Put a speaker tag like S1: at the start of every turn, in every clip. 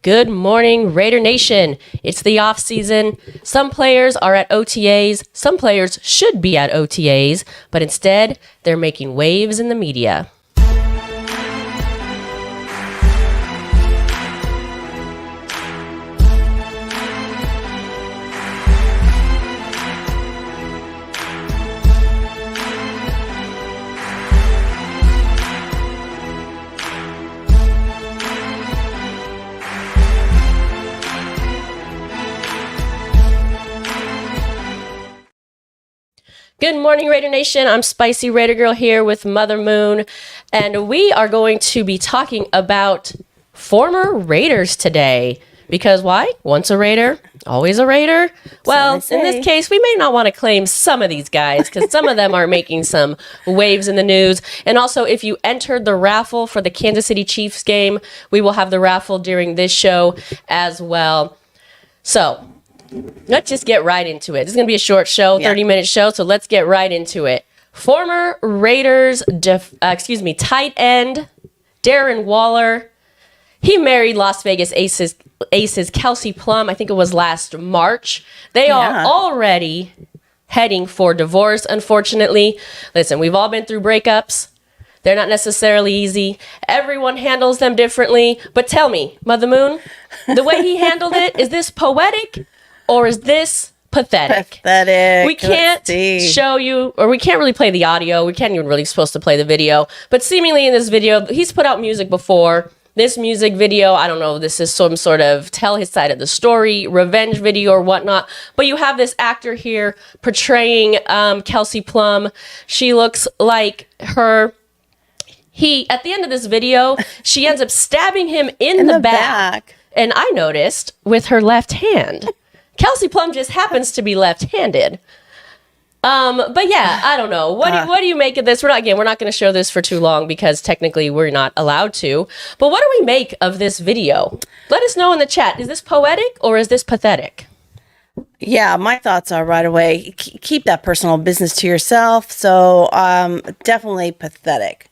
S1: Good morning, Raider Nation. It's the off season. Some players are at OTAs. Some players should be at OTAs, but instead they're making waves in the media. Good morning, Raider Nation. I'm Spicy Raider Girl here with Mother Moon, and we are going to be talking about former Raiders today. Because why? Once a Raider, always a Raider. Well, in this case, we may not want to claim some of these guys because some of them are making some waves in the news. And also, if you entered the raffle for the Kansas City Chiefs game, we will have the raffle during this show as well. So let's just get right into it. This is going to be a short show, 30-minute show, so let's get right into it. Former Raiders, tight end Darren Waller. He married Las Vegas Aces Kelsey Plum. I think it was last March. They are already heading for divorce, unfortunately. Listen, we've all been through breakups. They're not necessarily easy. Everyone handles them differently. But tell me, Mother Moon, the way he handled it, is this poetic? Or is this pathetic?
S2: Pathetic.
S1: We can't show you, or we can't really play the audio. We can't even really supposed to play the video. But seemingly in this video, he's put out music before. This music video, I don't know, this is some sort of tell his side of the story, revenge video or whatnot. But you have this actor here portraying Kelsey Plum. She looks like her. At the end of this video, she ends up stabbing him in the back. And I noticed with her left hand. Kelsey Plum just happens to be left-handed. But yeah, I don't know. What do you make of this? We're not going to show this for too long because technically we're not allowed to. But what do we make of this video? Let us know in the chat. Is this poetic or is this pathetic?
S2: Yeah, my thoughts are right away. Keep that personal business to yourself. So definitely pathetic.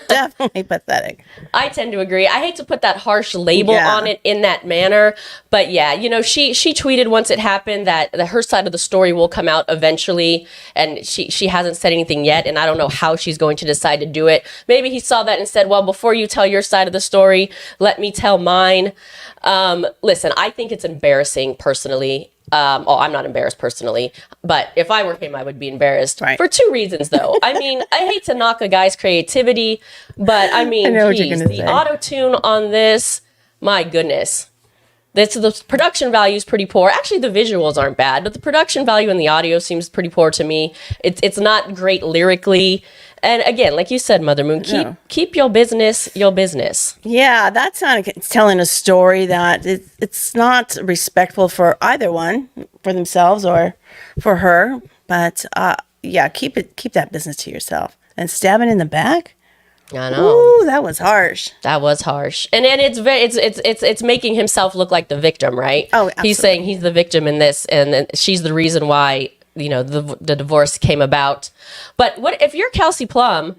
S2: Definitely pathetic.
S1: I tend to agree. I hate to put that harsh label on it in that manner, but yeah, you know, she tweeted once it happened that her side of the story will come out eventually, and she hasn't said anything yet, and I don't know how she's going to decide to do it. Maybe he saw that and said, well, before you tell your side of the story, let me tell mine. Listen, I think it's embarrassing personally. I'm not embarrassed personally, but if I were him, I would be embarrassed for two reasons, though. I mean, I hate to knock a guy's creativity, but I mean, the auto-tune on this, my goodness. The production value is pretty poor. Actually, the visuals aren't bad, but the production value and the audio seems pretty poor to me. It's not great lyrically. And again, like you said, Mother Moon, keep your business your business.
S2: Yeah, that's not telling a story that it's not respectful for either one, for themselves or for her. But keep that business to yourself. And stabbing in the back?
S1: I know.
S2: Ooh, that was harsh.
S1: That was harsh. And it's making himself look like the victim, right?
S2: Oh, absolutely.
S1: He's saying he's the victim in this, and she's the reason why, you know, the divorce came about. But what if you're Kelsey Plum?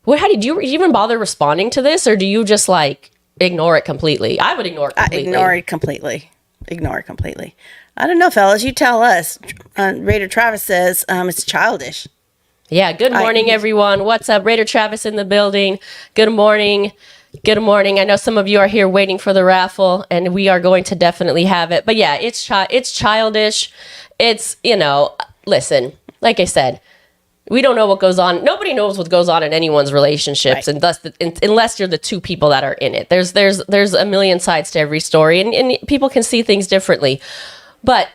S1: How did you even bother responding to this, or do you just like ignore it completely? I would ignore it completely.
S2: Ignore it completely. I don't know, fellas. You tell us. Raider Travis says it's childish.
S1: Yeah. Good morning, everyone. What's up, Raider Travis in the building? Good morning. Good morning. I know some of you are here waiting for the raffle, and we are going to definitely have it. But yeah, it's childish. It's, you know, listen, like I said, we don't know what goes on. Nobody knows what goes on in anyone's relationships, and thus, unless you're the two people that are in it. There's a million sides to every story, and people can see things differently. But,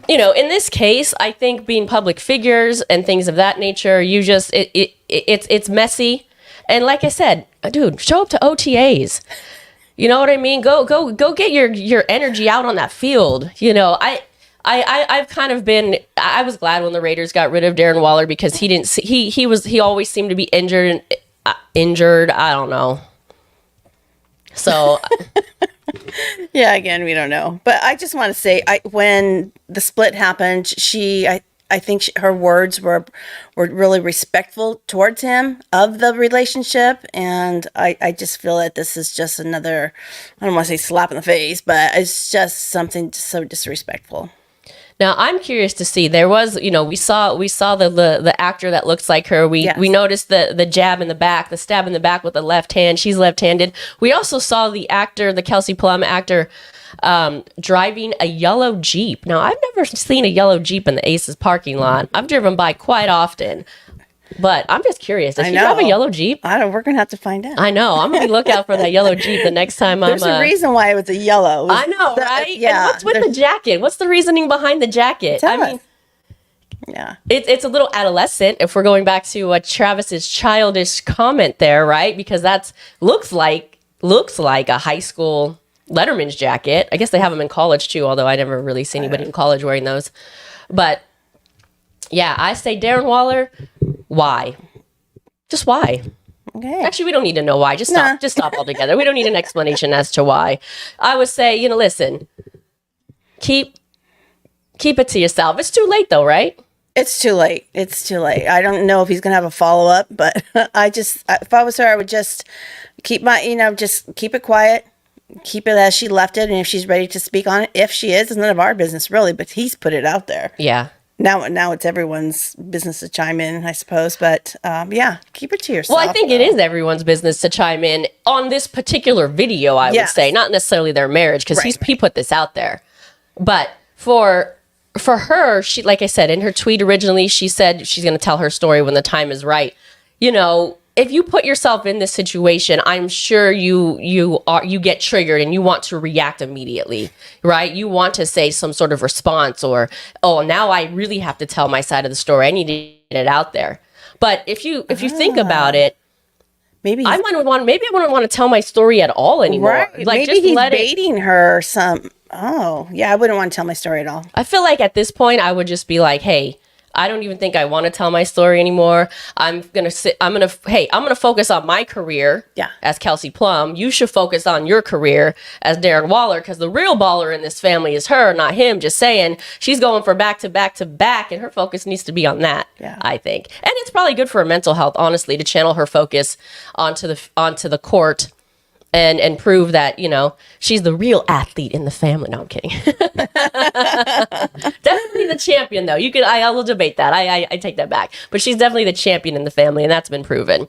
S1: you know, in this case, I think being public figures and things of that nature, it's messy. And like I said, dude, show up to OTAs. You know what I mean? Go get your energy out on that field. You know, I've kind of been. I was glad when the Raiders got rid of Darren Waller because he always seemed to be injured. I don't know. So.
S2: Yeah, again, we don't know. But I just want to say, when the split happened, I think her words were really respectful towards him of the relationship, and I just feel that this is just another, I don't want to say slap in the face, but it's just something so disrespectful.
S1: Now I'm curious to see. There was, we saw the actor that looks like her. We noticed the jab in the back, the stab in the back with the left hand. She's left-handed. We also saw the actor, the Kelsey Plum actor, driving a yellow Jeep. Now I've never seen a yellow Jeep in the Aces parking lot. I've driven by quite often. But I'm just curious. Does she drive a yellow Jeep?
S2: I don't. We're gonna have to find out.
S1: I know. I'm gonna be looking out for that yellow Jeep the next time.
S2: There's a reason why it was a yellow.
S1: I know, right?
S2: Yeah.
S1: And what's with the jacket? What's the reasoning behind the jacket?
S2: Tell us. Yeah.
S1: It's a little adolescent. If we're going back to Travis's childish comment there, right? Because that's looks like a high school Letterman's jacket. I guess they have them in college too. Although I never really see anybody in college wearing those. But yeah, I say Darren Waller. Why? Just why?
S2: Okay.
S1: Actually, we don't need to know why. Just stop. Just stop altogether. We don't need an explanation as to why. I would say, listen. Keep it to yourself. It's too late, though, right?
S2: It's too late. It's too late. I don't know if he's gonna have a follow up, but if I was her, I would just keep just keep it quiet, keep it as she left it, and if she's ready to speak on it, if she is, it's none of our business really. But he's put it out there.
S1: Yeah.
S2: Now it's everyone's business to chime in, I suppose. But yeah, keep it to yourself.
S1: Well, I think it is everyone's business to chime in on this particular video, I would say. Not necessarily their marriage, because he put this out there. But for her, she, like I said, in her tweet originally, she said she's going to tell her story when the time is right. If you put yourself in this situation, I'm sure you get triggered and you want to react immediately, right? You want to say some sort of response or, oh, now I really have to tell my side of the story. I need to get it out there. But if you think about it, maybe I wouldn't want to tell my story at all anymore.
S2: Right.
S1: Like,
S2: maybe he's baiting her some. Oh, yeah, I wouldn't want to tell my story at all.
S1: I feel like at this point, I would just be like, hey, I don't even think I want to tell my story anymore. I'm going to focus on my career as Kelsey Plum. You should focus on your career as Darren Waller, because the real baller in this family is her, not him. Just saying, she's going for back to back to back, and her focus needs to be on that, I think. And it's probably good for her mental health, honestly, to channel her focus onto the court and prove that, she's the real athlete in the family. No, I'm kidding. Definitely the champion, though. I will debate that. I take that back. But she's definitely the champion in the family, and that's been proven.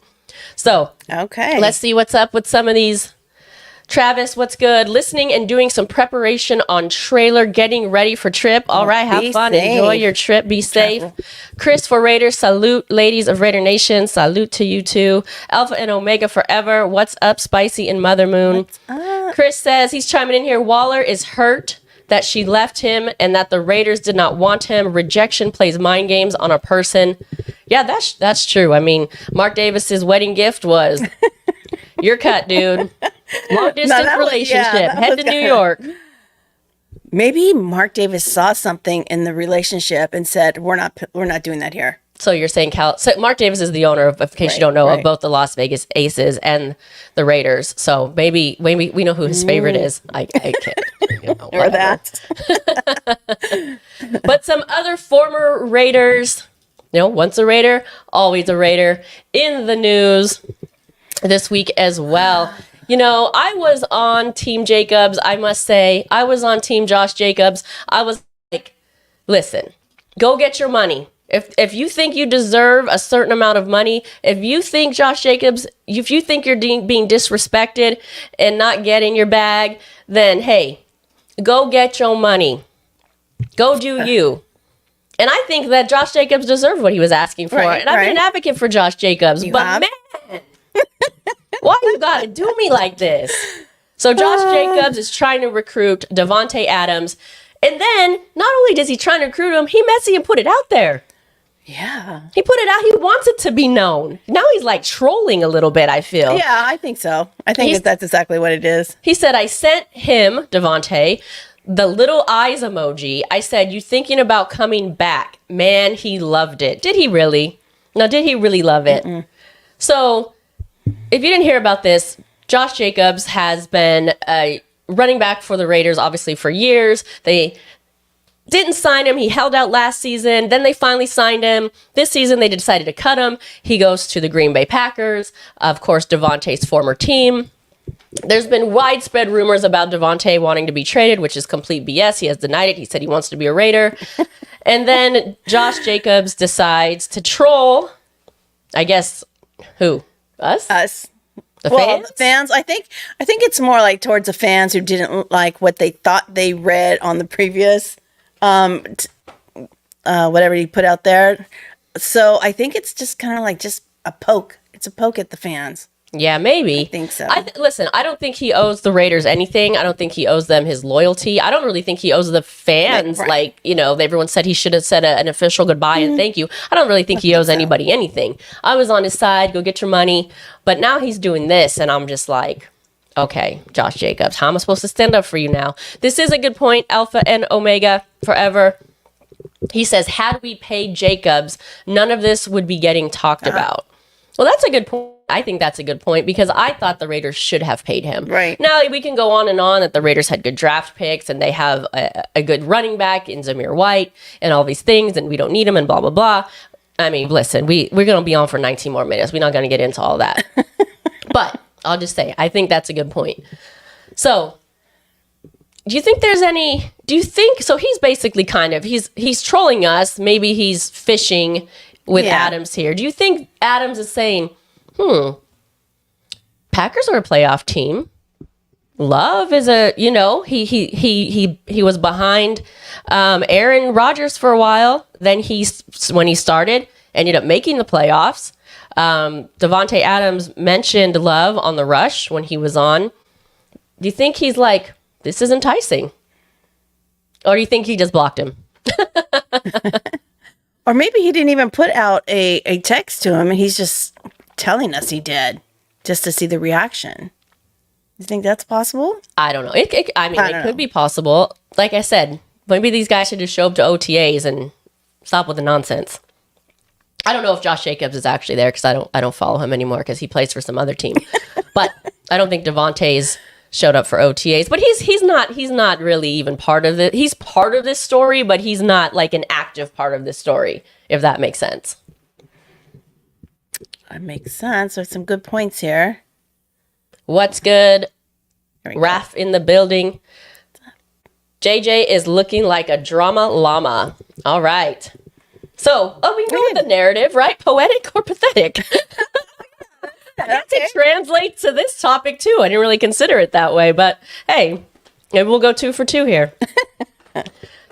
S1: So,
S2: okay,
S1: let's see what's up with some of these. Travis, what's good? Listening and doing some preparation on trailer, getting ready for trip. All right, have fun. Safe. Enjoy your trip. Be safe. Chris for Raiders, salute. Ladies of Raider Nation, salute to you too. Alpha and Omega forever. What's up, Spicy and Mother Moon? Chris says he's chiming in here. Waller is hurt that she left him and that the Raiders did not want him. Rejection plays mind games on a person. Yeah, that's true. I mean, Mark Davis's wedding gift was your cut, dude. Long distance relationship. Head to New York.
S2: Maybe Mark Davis saw something in the relationship and said, "We're not doing that here."
S1: So you're saying so Mark Davis is the owner of, in case you don't know, of both the Las Vegas Aces and the Raiders. So maybe we know who his favorite is. I can't.
S2: Or that.
S1: But some other former Raiders, once a Raider, always a Raider, in the news this week as well. I was on Team Jacobs. I must say, I was on Team Josh Jacobs. I was like, listen, go get your money. If you think you deserve a certain amount of money, if you think Josh Jacobs, if you think you're being disrespected and not getting your bag, then hey, go get your money. Go do you. And I think that Josh Jacobs deserved what he was asking for. And I've been an advocate for Josh Jacobs. Man, why you gotta do me like this? So Josh Jacobs is trying to recruit Davante Adams. And then, not only does he try to recruit him, he messy and put it out there.
S2: Yeah.
S1: He put it out. He wants it to be known. Now he's like trolling a little bit, I feel.
S2: Yeah, I think so. I think that's exactly what it is.
S1: He said, I sent him, Davante, the little eyes emoji. I said, you thinking about coming back? Man, he loved it. Did he really? No, did he really love it? Mm-mm. So, if you didn't hear about this, Josh Jacobs has been a running back for the Raiders, obviously, for years. They didn't sign him. He held out last season. Then they finally signed him. This season, they decided to cut him. He goes to the Green Bay Packers, of course, Devontae's former team. There's been widespread rumors about Devontae wanting to be traded, which is complete BS. He has denied it. He said he wants to be a Raider. And then Josh Jacobs decides to troll, I guess, who? Us? The fans?
S2: The fans. I think it's more like towards the fans who didn't like what they thought they read on the previous whatever he put out there. So I think it's just kind of like just a poke. It's a poke at the fans.
S1: Yeah, maybe.
S2: I think so.
S1: Listen, I don't think he owes the Raiders anything. I don't think he owes them his loyalty. I don't really think he owes the fans,
S2: right.
S1: Everyone said he should have said an official goodbye and thank you. I don't really think he owes anybody anything. I was on his side, go get your money. But now he's doing this, and I'm just like, okay, Josh Jacobs, how am I supposed to stand up for you now? This is a good point, Alpha and Omega forever. He says, had we paid Jacobs, none of this would be getting talked about. Well, that's a good point. I think that's a good point because I thought the Raiders should have paid him.
S2: Right.
S1: Now, we can go on and on that the Raiders had good draft picks and they have a good running back in Zamir White and all these things and we don't need him and blah, blah, blah. I mean, listen, we're going to be on for 19 more minutes. We're not going to get into all that. But I'll just say, I think that's a good point. So, do you think so he's basically he's trolling us. Maybe he's fishing with Adams here. Do you think Adams is saying, Packers are a playoff team. Love is he was behind Aaron Rodgers for a while. Then when he started, ended up making the playoffs. Davante Adams mentioned Love on The Rush when he was on. Do you think he's like, this is enticing? Or do you think he just blocked him?
S2: Or maybe he didn't even put out a text to him and he's just telling us he did just to see the reaction. You think that's possible?
S1: I don't know. It could be possible. Like I said, maybe these guys should just show up to OTAs and stop with the nonsense. I don't know if Josh Jacobs is actually there because I don't follow him anymore because he plays for some other team. But I don't think Devontae's showed up for OTAs. But he's not really even part of it. He's part of this story, but he's not like an active part of this story, if that makes sense.
S2: That makes sense. There's some good points here.
S1: What's good? Raph in the building. JJ is looking like a drama llama. All right. So, we can go with the narrative, right? Poetic or pathetic? It translates to this topic too. I didn't really consider it that way, but hey, maybe we'll go 2 for 2 here.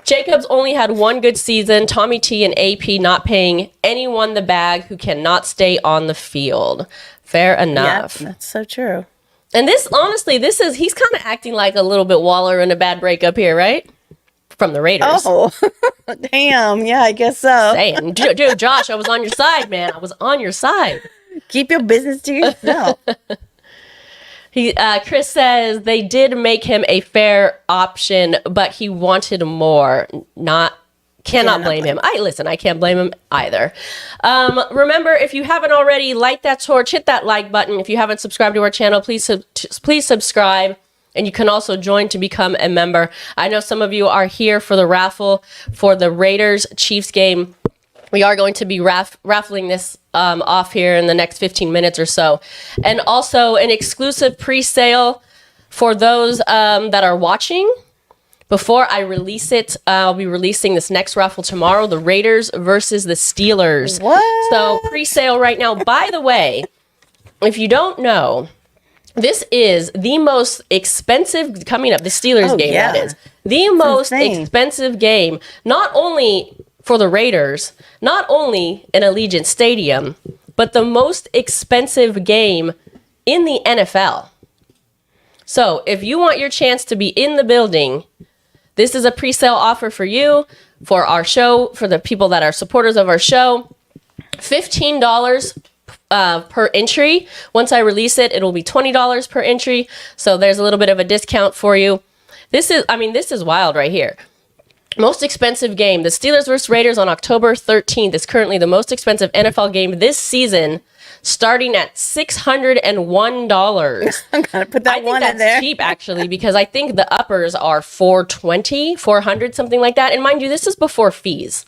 S1: Jacobs only had one good season. Tommy T and AP not paying anyone the bag who cannot stay on the field. Fair enough.
S2: Yeah, that's so true.
S1: And this, honestly, he's kind of acting like a little bit Waller in a bad breakup here, right? From the Raiders.
S2: Oh, damn. Yeah, I guess so.
S1: Saying, dude, Josh, I was on your side, man. I was on your side.
S2: Keep your business to yourself.
S1: Chris says they did make him a fair option, but he wanted more. Cannot blame him. I can't blame him either. Remember, if you haven't already, light that torch, hit that like button. If you haven't subscribed to our channel, please subscribe. And you can also join to become a member. I know some of you are here for the raffle for the Raiders-Chiefs game. We are going to be raffling this off here in the next 15 minutes or so. And also an exclusive pre-sale for those that are watching. Before I release it, I'll be releasing this next raffle tomorrow, the Raiders versus the Steelers.
S2: What?
S1: So pre-sale right now. By the way, if you don't know, this is the most expensive coming up, the Steelers game,
S2: yeah.
S1: that is. The most expensive game, not only for the Raiders, not only in Allegiant Stadium, but the most expensive game in the NFL. So if you want your chance to be in the building, this is a pre-sale offer for you, for our show, for the people that are supporters of our show. $15 per entry. Once I release it, it'll be $20 per entry. So there's a little bit of a discount for you. This is wild right here. Most expensive game. The Steelers versus Raiders on October 13th is currently the most expensive NFL game this season. starting at $601.
S2: I'm gonna put that one in there.
S1: That's cheap, actually, because I think the uppers are 400, something like that. And mind you, this is before fees.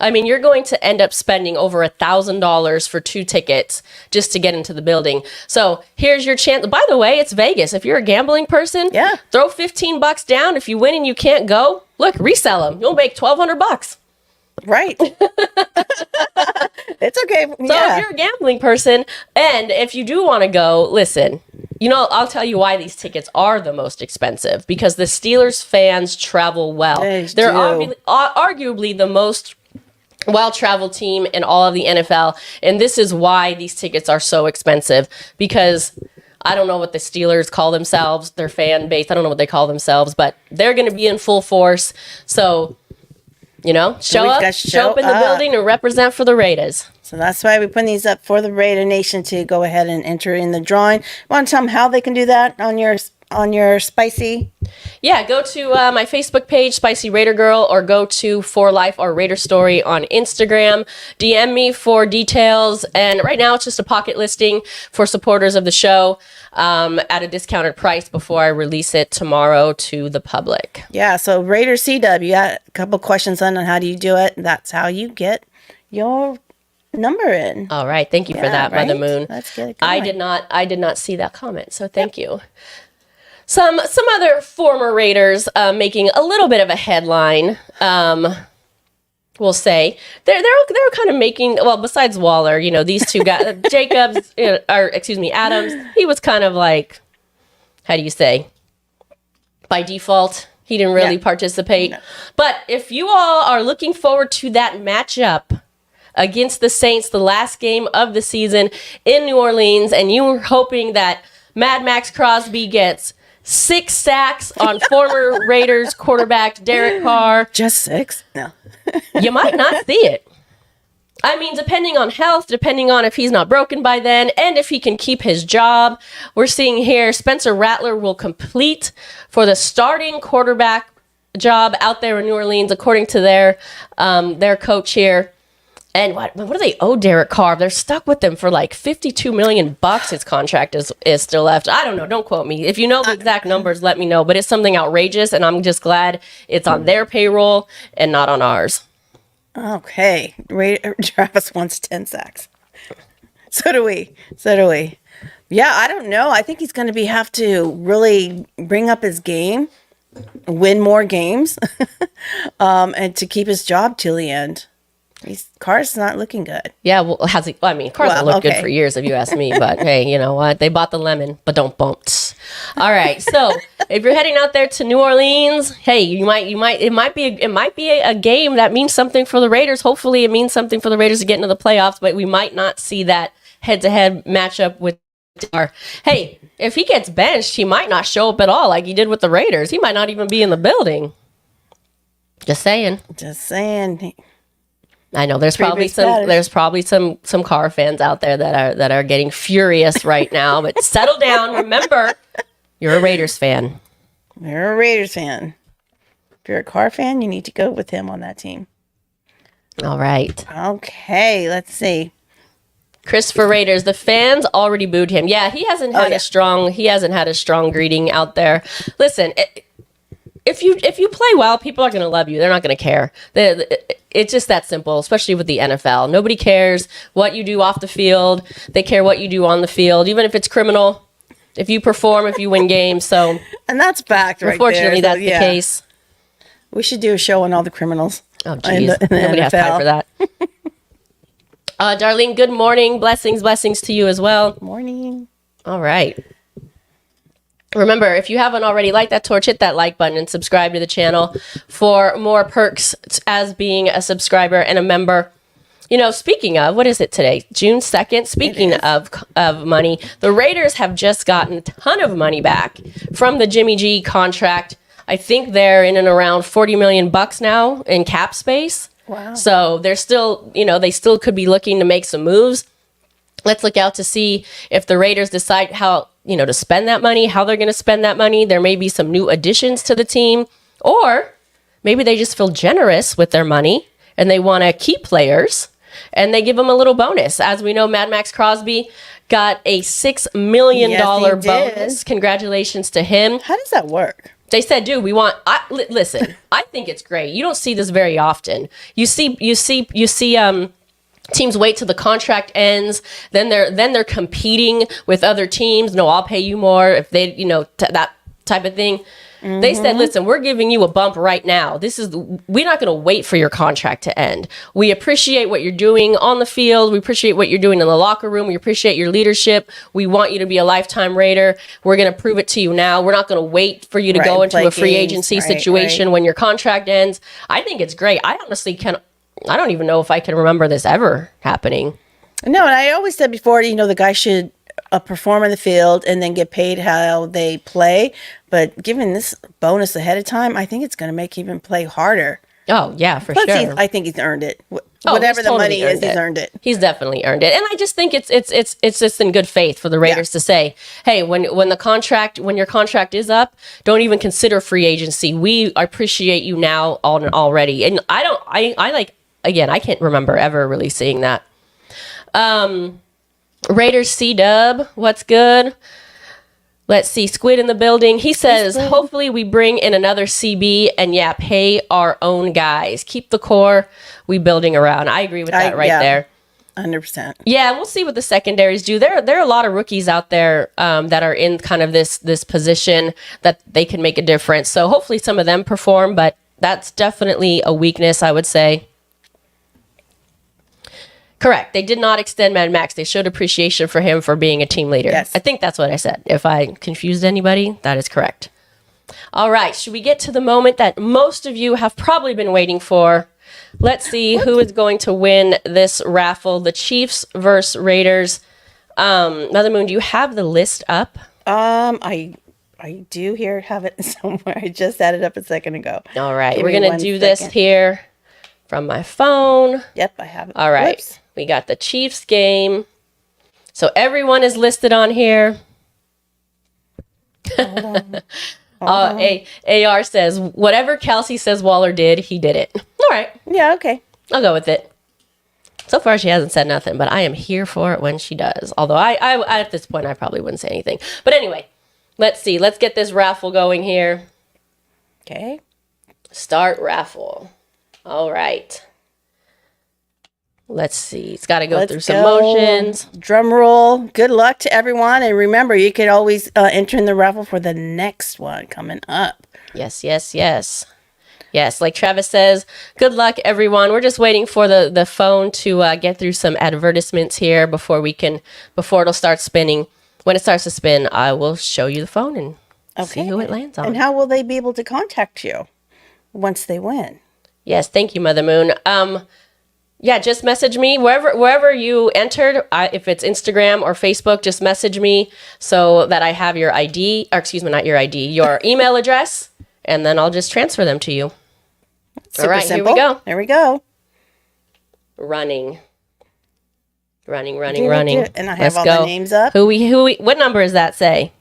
S1: I mean, you're going to end up spending over $1,000 for 2 tickets just to get into the building. So here's your chance. By the way, it's Vegas. If you're a gambling person, throw $15 down. If you win and you can't go, look, resell them. You'll make $1,200.
S2: Right. It's okay.
S1: So if you're a gambling person, and if you do want to go, listen, I'll tell you why these tickets are the most expensive, because the Steelers fans travel well. They're arguably the most well-traveled team in all of the NFL, and this is why these tickets are so expensive, because I don't know what the Steelers call themselves, their fan base, I don't know what they call themselves, but they're going to be in full force. So, show up in the building and represent for the Raiders.
S2: So that's why we put these up for the Raider Nation to go ahead and enter in the drawing. Want to tell them how they can do that on your Spicy?
S1: Yeah, go to my Facebook page, Spicy Raider Girl, or go to For Life or Raider Story on Instagram. DM me for details. And right now it's just a pocket listing for supporters of the show at a discounted price before I release it tomorrow to the public.
S2: Yeah, so Raider CW, got a couple questions on how do you do it. That's how you get your number in.
S1: All right, thank you for that, right? Mother Moon.
S2: Let's get it going.
S1: I did not see that comment, so thank you. Some other former Raiders making a little bit of a headline. We'll say they're kind of making, well, besides Waller, these two guys, Jacobs, Adams. He was kind of like, how do you say? By default, he didn't really participate. No. But if you all are looking forward to that matchup against the Saints, the last game of the season in New Orleans, and you were hoping that Mad Max Crosby gets 6 sacks on former Raiders quarterback Derek Carr.
S2: Just 6? No.
S1: You might not see it. I mean, depending on health, depending on if he's not broken by then, and if he can keep his job. We're seeing here Spencer Rattler will compete for the starting quarterback job out there in New Orleans, according to their coach here. And what do they owe Derek Carr? They're stuck with him for like $52 million. His contract is still left. I don't know. Don't quote me. If you know the exact numbers, let me know. But it's something outrageous, and I'm just glad it's on their payroll and not on ours.
S2: Okay. Travis wants 10 sacks. So do we. Yeah, I don't know. I think he's going to have to really bring up his game, win more games, and to keep his job till the end. Carr's not looking good.
S1: Yeah, well, Carr's not looked good for years, if you ask me. But hey, you know what? They bought the lemon, but don't bump. All right, so if you're heading out there to New Orleans, hey, it might be a game that means something for the Raiders. Hopefully, it means something for the Raiders to get into the playoffs. But we might not see that head-to-head matchup with Carr. Hey, if he gets benched, he might not show up at all, like he did with the Raiders. He might not even be in the building. Just saying. I know there's probably some Carr fans out there that are getting furious right now, but settle down. Remember, you're a Raiders fan.
S2: You're a Raiders fan. If you're a Carr fan, you need to go with him on that team.
S1: All right.
S2: Okay, let's see.
S1: Christopher Raiders, the fans already booed him. Yeah, he hasn't had a strong greeting out there. Listen, if you play well, people are going to love you. They're not going to care. It's just that simple, especially with the NFL. Nobody cares what you do off the field. They care what you do on the field, even if it's criminal. If you perform, if you win games. So,
S2: and that's fact, right?
S1: Unfortunately, that's the case.
S2: We should do a show on all the criminals.
S1: Oh, geez. Nobody has time for that. Darlene, good morning. Blessings to you as well.
S2: Good morning.
S1: All right. Remember, if you haven't already liked that torch, hit that like button and subscribe to the channel for more perks as being a subscriber and a member. Speaking of, what is it today? June 2nd. Speaking of money, the Raiders have just gotten a ton of money back from the Jimmy G contract. I think they're in and around $40 million now in cap space.
S2: Wow.
S1: So they're still, they still could be looking to make some moves. Let's look out to see if the Raiders decide how, to spend that money, how they're going to spend that money. There may be some new additions to the team, or maybe they just feel generous with their money and they want to keep players. and they give them a little bonus. As we know, Mad Max Crosby got a $6 million
S2: Yes, he did.
S1: bonus. Congratulations to him.
S2: How does that work?
S1: They said, dude, we want, listen, I think it's great. You don't see this very often. You see teams wait till the contract ends, then they're competing with other teams. No, I'll pay you more if they, that type of thing. They said, listen, we're giving you a bump right now. We're not going to wait for your contract to end. We appreciate what you're doing on the field. We appreciate what you're doing in the locker room. We appreciate your leadership. We want you to be a lifetime Raider. We're going to prove it to you now. We're not going to wait for you to go into a free agency situation when your contract ends. I think it's great. I honestly I don't even know if I can remember this ever happening.
S2: No, and I always said before, the guy should perform on the field and then get paid how they play. But given this bonus ahead of time, I think it's going to make him play harder.
S1: Oh, yeah, for
S2: Plus,
S1: sure.
S2: I think he's earned it. Whatever the money is, he's earned it.
S1: He's definitely earned it. And I just think it's just in good faith for the Raiders to say, hey, when your contract is up, don't even consider free agency. We appreciate you now already. And I can't remember ever really seeing that. Raiders C-Dub, what's good? Let's see, Squid in the building. He says, hopefully we bring in another CB and pay our own guys. Keep the core we building around. I agree with that there.
S2: 100%.
S1: Yeah, we'll see what the secondaries do. There are a lot of rookies out there that are in kind of this position that they can make a difference. So hopefully some of them perform, but that's definitely a weakness, I would say. Correct. They did not extend Mad Max. They showed appreciation for him for being a team leader.
S2: Yes.
S1: I think that's what I said. If I confused anybody, that is correct. All right. Should we get to the moment that most of you have probably been waiting for? Let's see who is going to win this raffle. The Chiefs versus Raiders. Mother Moon, do you have the list up?
S2: I do have it somewhere. I just added up a second ago.
S1: All right. We're going to do this here from my phone.
S2: Yep, I have it.
S1: All right.
S2: Whoops.
S1: We got the Chiefs game. So everyone is listed on here.
S2: Hold on.
S1: AR says, whatever Kelsey says Waller did, he did it. All right.
S2: Yeah, okay.
S1: I'll go with it. So far, she hasn't said nothing, but I am here for it when she does. Although I at this point, I probably wouldn't say anything. But anyway, let's see. Let's get this raffle going here.
S2: Okay.
S1: Start raffle. All right. Let's see. It's got to go through some motions.
S2: Drum roll. Good luck to everyone. And remember, you can always enter in the raffle for the next one coming up.
S1: Yes, yes, yes. Yes, like Travis says, good luck, everyone. We're just waiting for the phone to get through some advertisements here before it'll start spinning. When it starts to spin, I will show you the phone and see who it lands on.
S2: And how will they be able to contact you once they win?
S1: Yes, thank you, Mother Moon. Yeah, just message me wherever you entered. If it's Instagram or Facebook, just message me so that I have your ID, or excuse me, not your ID, your email address, and then I'll just transfer them to you.
S2: Super
S1: All right,
S2: simple.
S1: here we go.
S2: There we go.
S1: Running.
S2: And I have all the names up.
S1: What number does that say?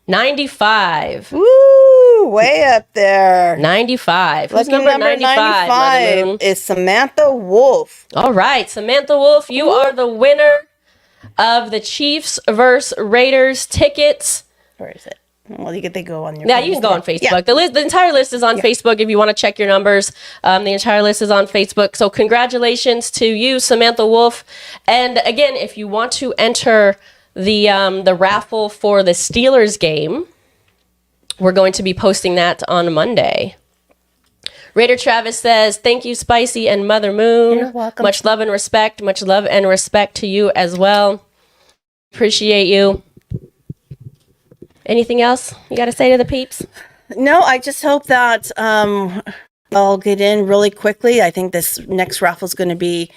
S1: 95.
S2: Woo, way up there.
S1: 95. Who's
S2: Lucky number 95 is Samantha Wolf.
S1: All right, Samantha Wolf, you are the winner of the Chiefs versus Raiders tickets.
S2: Where is it? Well, they go on your
S1: Yeah, you can go on Facebook. Yeah. The entire list is on Facebook if you want to check your numbers. The entire list is on Facebook. So congratulations to you, Samantha Wolf. And again, if you want to enter the raffle for the Steelers game, we're going to be posting that on Monday. Raider Travis says, thank you, Spicy and Mother Moon.
S2: You're welcome.
S1: Much love and respect. Much love and respect to you as well. Appreciate you. Anything else you got to say to the peeps?
S2: No, I just hope that I'll get in really quickly. I think this next raffle is going to be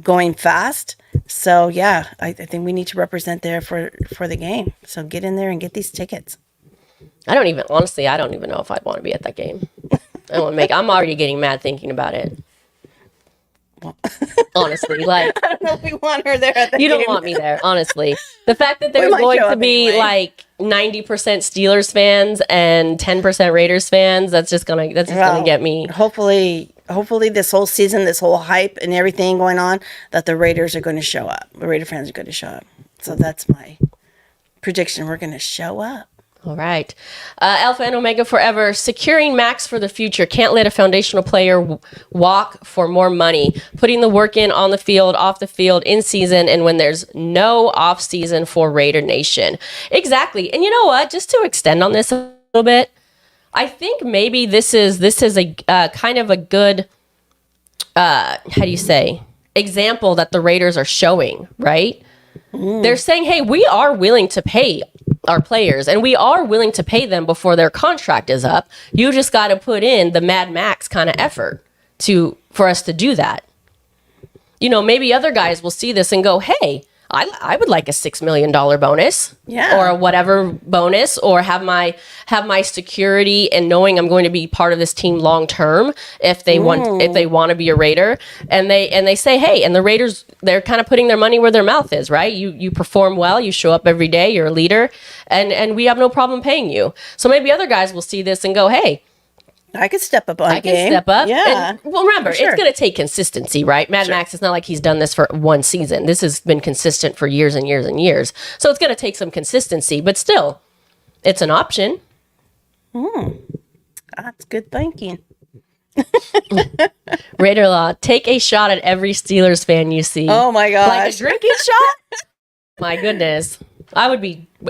S2: going fast. So, yeah, I think we need to represent there for the game. So get in there and get these tickets.
S1: I don't even know if I'd want to be at that game. I'm already getting mad thinking about it. Honestly, like,
S2: I don't know if we want her there at the
S1: you
S2: game.
S1: don't want me there, honestly. The fact that there's going to be
S2: anyway.
S1: like 90% Steelers fans and 10% Raiders fans, that's gonna get me.
S2: Hopefully hopefully this whole season, this whole hype and everything going on, that the Raiders are going to show up. The Raider fans are going to show up. So that's my prediction. We're going to show up.
S1: All right. Alpha and Omega forever. Securing max for the future. Can't let a foundational player walk for more money. Putting the work in on the field, off the field, in season, and when there's no off season for Raider Nation. Exactly. And you know what? Just to extend on this a little bit, I think maybe this is a kind of a good, how do you say, example that the Raiders are showing, right? They're saying, hey, we are willing to pay our players, and we are willing to pay them before their contract is up. You just got to put in the Mad Max kind of effort for us to do that. You know, maybe other guys will see this and go, hey, I would like a $6 million bonus, or a whatever bonus, or have my security and knowing I'm going to be part of this team long term if they want to be a Raider, and they say, hey, and the Raiders, they're kind of putting their money where their mouth is, right? You perform well, you show up every day, you're a leader, and we have no problem paying you. So maybe other guys will see this and go, hey,
S2: I could step up on
S1: I can step up.
S2: Yeah.
S1: And, well, remember, it's going to take consistency, right? Mad Max, it's not like he's done this for one season. This has been consistent for years and years and years. So it's going to take some consistency, but still, it's an option.
S2: That's good thinking.
S1: Raider Law, take a shot at every Steelers fan you see.
S2: Oh my gosh.
S1: Like a drinking shot? My goodness.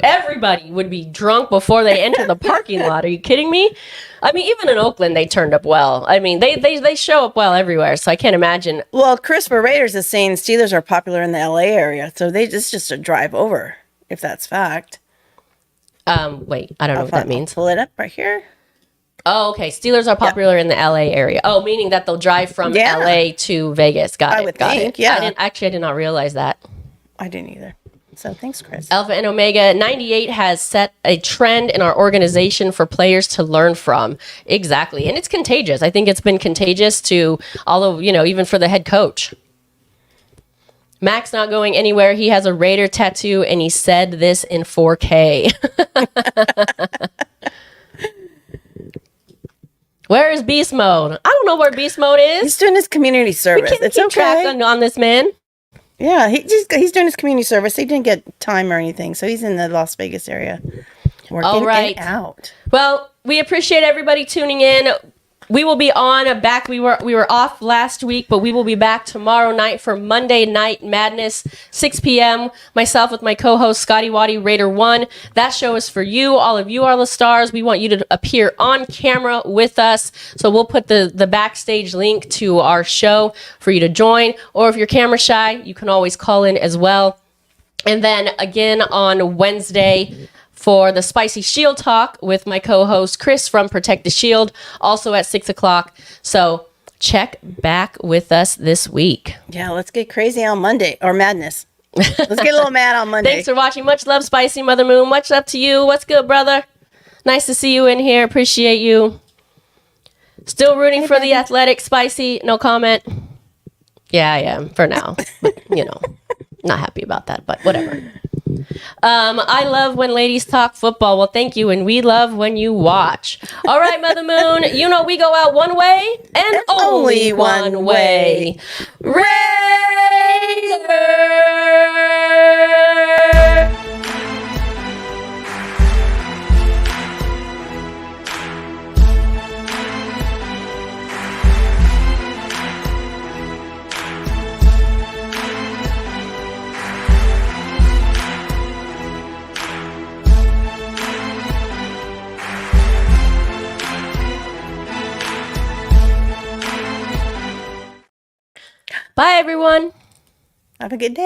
S1: Everybody would be drunk before they enter the parking lot. Are you kidding me? I mean, even in Oakland, they turned up well. I mean, they show up well everywhere, so I can't imagine.
S2: Well, Chris for Raiders is saying Steelers are popular in the LA area, so it's just a drive over, if that's fact.
S1: Wait, I don't know what that means.
S2: I'll pull it up right here.
S1: Oh, okay. Steelers are popular in the LA area. Oh, meaning that they'll drive from LA to Vegas. Got it. Got it.
S2: Yeah.
S1: I did not realize that.
S2: I didn't either. So thanks, Chris.
S1: Alpha and Omega 98 has set a trend in our organization for players to learn from. Exactly. And it's contagious. I think it's been contagious to all of, even for the head coach. Max not going anywhere. He has a Raider tattoo, and he said this in 4K. Where is Beast Mode? I don't know where Beast Mode is.
S2: He's doing his community service.
S1: We can't keep track on this man.
S2: Yeah, he's doing his community service. He didn't get time or anything, so he's in the Las Vegas area working it out.
S1: Well, we appreciate everybody tuning in. We will be back. We were off last week, but we will be back tomorrow night for Monday Night Madness, 6 p.m. Myself with my co-host Scotty Waddy, Raider 1. That show is for you. All of you are the stars. We want you to appear on camera with us. So we'll put the backstage link to our show for you to join. Or if you're camera shy, you can always call in as well. And then again on Wednesday for the Spicy Shield Talk with my co-host Chris from Protect the Shield, also at 6 o'clock. So check back with us this week.
S2: Yeah, let's get crazy on Monday, or madness. Let's get a little mad on Monday.
S1: Thanks for watching. Much love, Spicy Mother Moon. Much up to you. What's good, brother? Nice to see you in here. Appreciate you. Still rooting for the Athletic, Spicy. No comment. Yeah, I am for now. But, not happy about that, but whatever. I love when ladies talk football. Well, thank you. And we love when you watch. All right, Mother Moon, we go out one way and only one way. Raider! Bye, everyone.
S2: Have a good day.